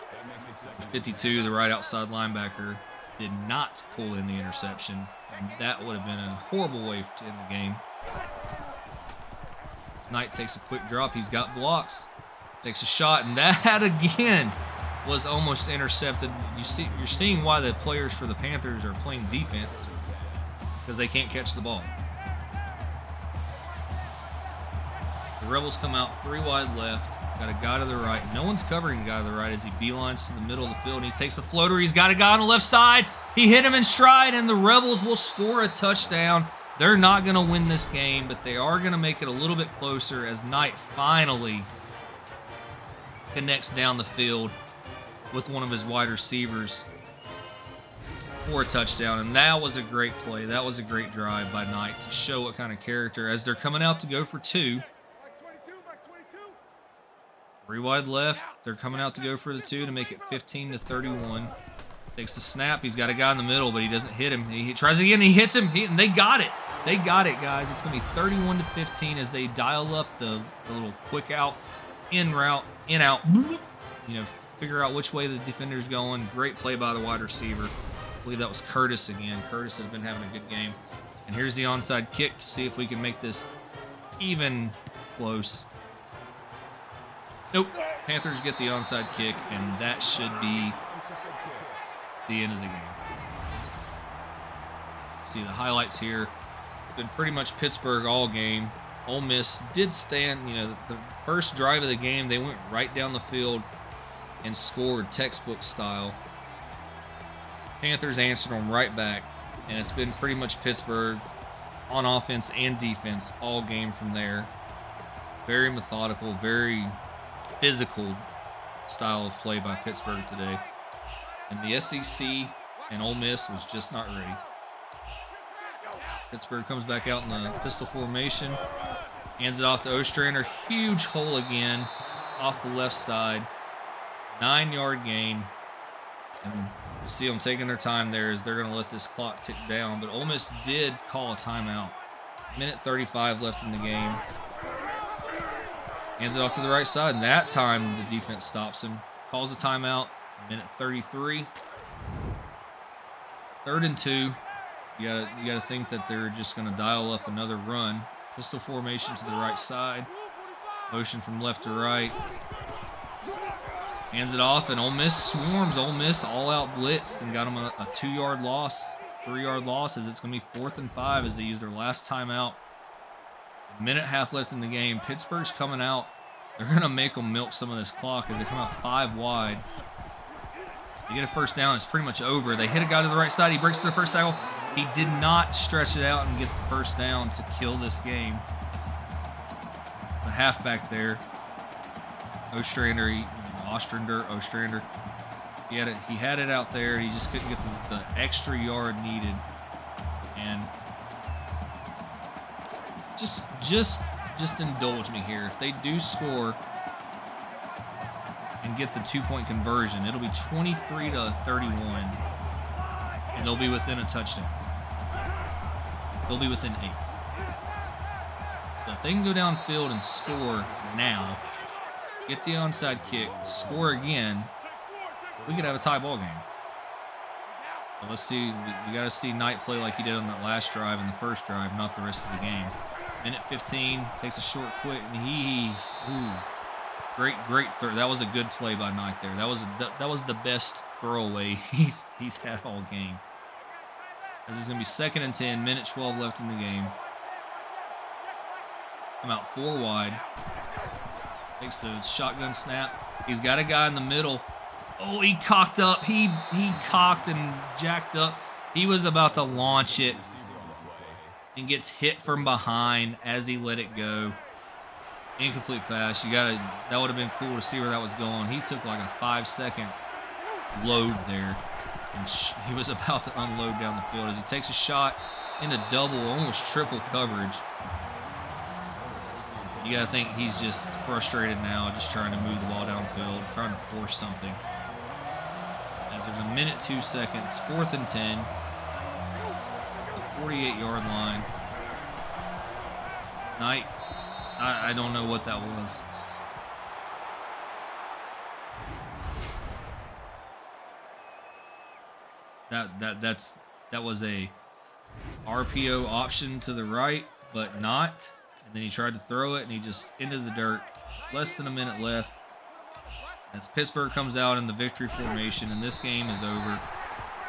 52, the right outside linebacker, did not pull in the interception, and that would have been a horrible way to end the game. Knight takes a quick drop. He's got blocks. Takes a shot, and that again was almost intercepted. You're seeing why the players for the Panthers are playing defense, because they can't catch the ball. The Rebels come out 3 wide left. Got a guy to the right. No one's covering the guy to the right as he beelines to the middle of the field. And he takes a floater. He's got a guy on the left side. He hit him in stride, and the Rebels will score a touchdown. They're not going to win this game, but they are going to make it a little bit closer as Knight finally connects down the field with one of his wide receivers for a touchdown. And that was a great play. That was a great drive by Knight to show what kind of character, as they're coming out to go for 2. 3 wide left. They're coming out to go for the 2 to make it 15-31. Takes the snap. He's got a guy in the middle, but he doesn't hit him. He tries again. He hits him. And they got it. They got it, guys. It's going to be 31-15 as they dial up the little quick out, in route, in out. Figure out which way the defender's going. Great play by the wide receiver. I believe that was Curtis again. Curtis has been having a good game. And here's the onside kick to see if we can make this even close. Nope. Panthers get the onside kick, and that should be the end of the game. See the highlights here. It's been pretty much Pittsburgh all game. Ole Miss did stand, the first drive of the game, they went right down the field and scored textbook style. Panthers answered them right back, and it's been pretty much Pittsburgh on offense and defense all game from there. Very methodical, very physical style of play by Pittsburgh today. And the SEC and Ole Miss was just not ready. Pittsburgh comes back out in the pistol formation. Hands it off to Ostrander. Huge hole again off the left side. 9-yard gain. And You see them taking their time there as they're going to let this clock tick down. But Ole Miss did call a timeout. Minute 35 left in the game. Hands it off to the right side, and that time the defense stops him. Calls a timeout. Minute 33. 3rd and 2. You gotta think that they're just gonna dial up another run. Pistol formation to the right side. Motion from left to right. Hands it off, and Ole Miss swarms. Ole Miss all out blitzed and got them a 2-yard loss, 3-yard loss, as it's gonna be 4th and 5 as they use their last timeout. A minute and a half left in the game. Pittsburgh's coming out. They're gonna make them milk some of this clock as they come out 5 wide. They get a first down. It's pretty much over. They hit a guy to the right side. He breaks to the first tackle. He did not stretch it out and get the first down to kill this game. The halfback there, Ostrander, he had it out there. He just couldn't get the extra yard needed. And just indulge me here. If they do score and get the 2-point conversion, it'll be 23-31, and they'll be within a touchdown. They'll be within 8. So if they can go downfield and score now, get the onside kick, score again, we could have a tie ball game. But let's see. We got to see Knight play like he did on that last drive and the first drive, not the rest of the game. Minute 15, takes a short quick, and great throw. That was a good play by Knight there. That was the best throwaway he's had all game. This is going to be 2nd and 10, minute 12 left in the game. Come out 4 wide. Takes the shotgun snap. He's got a guy in the middle. Oh, he cocked up. He cocked and jacked up. He was about to launch it and gets hit from behind as he let it go. Incomplete pass. That would have been cool to see where that was going. He took like a 5-second load there, and he was about to unload down the field as he takes a shot into double, almost triple coverage. You got to think he's just frustrated now, just trying to move the ball downfield, trying to force something. As there's a minute 2 seconds, 4th and 10, the 48-yard line. Knight, I don't know what that was. That was a RPO option to the right, but not. And then he tried to throw it, and he just into the dirt. Less than a minute left. As Pittsburgh comes out in the victory formation, and this game is over.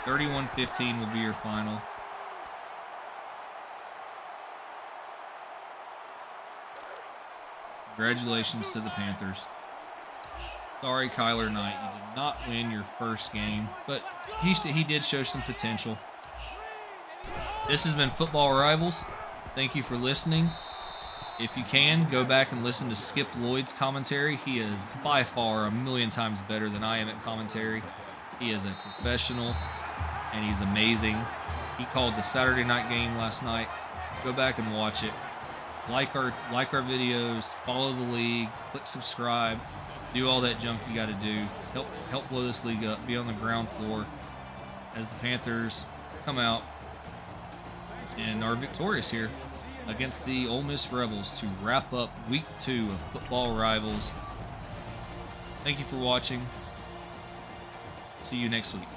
31-15 will be your final. Congratulations to the Panthers. Sorry, Kyler Knight, you did not win your first game, but he did show some potential. This has been Football Rivals. Thank you for listening. If you can, go back and listen to Skip Lloyd's commentary. He is by far a million times better than I am at commentary. He is a professional, and he's amazing. He called the Saturday night game last night. Go back and watch it. Like our videos, follow the league, click subscribe, do all that junk you got to do. Help blow this league up. Be on the ground floor as the Panthers come out and are victorious here against the Ole Miss Rebels to wrap up Week 2 of Football Rivals. Thank you for watching. See you next week.